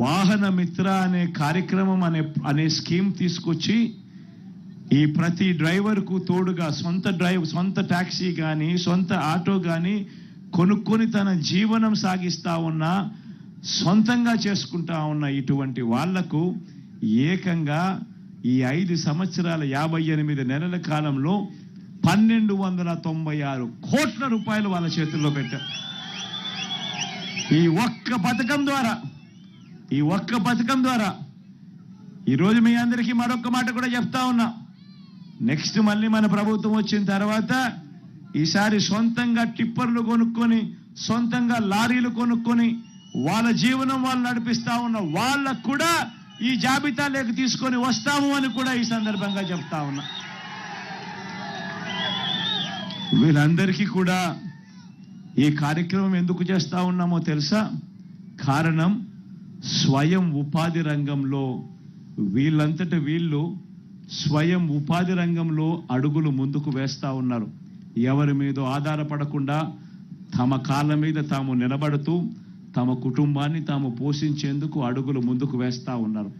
వాహన మిత్ర అనే కార్యక్రమం అనే స్కీమ్ తీసుకొచ్చి ఈ ప్రతి డ్రైవర్కు తోడుగా సొంత టాక్సీ కానీ సొంత ఆటో కానీ కొనుక్కొని తన జీవనం సాగిస్తా ఉన్న, సొంతంగా చేసుకుంటా ఉన్న ఇటువంటి వాళ్లకు ఏకంగా ఈ 5 సంవత్సరాల 58 నెలల కాలంలో 1296 కోట్ల రూపాయలు వాళ్ళ చేతుల్లో పెట్టారు. ఈ ఒక్క పథకం ద్వారా ఈరోజు మీ అందరికీ మరొక మాట కూడా చెప్తా ఉన్నా. నెక్స్ట్ మళ్ళీ మన ప్రభుత్వం వచ్చిన తర్వాత ఈసారి సొంతంగా టిప్పర్లు కొనుక్కొని, సొంతంగా లారీలు కొనుక్కొని వాళ్ళ జీవనం వాళ్ళు నడిపిస్తా ఉన్న వాళ్ళకు కూడా ఈ జాబితాలోకి తీసుకొని వస్తాము అని కూడా ఈ సందర్భంగా చెప్తా ఉన్నా. వీళ్ళందరికీ కూడా ఈ కార్యక్రమం ఎందుకు చేస్తా ఉన్నామో తెలుసా? కారణం స్వయం ఉపాధి రంగంలో వీళ్ళంతట వీళ్ళు స్వయం ఉపాధి రంగంలో అడుగులు ముందుకు వేస్తా ఉన్నారు. ఎవరి మీద ఆధారపడకుండా తమ కాళ్ళ మీద తాము నిలబడుతూ తమ కుటుంబాన్ని తాము పోషించేందుకు అడుగులు ముందుకు వేస్తా ఉన్నారు.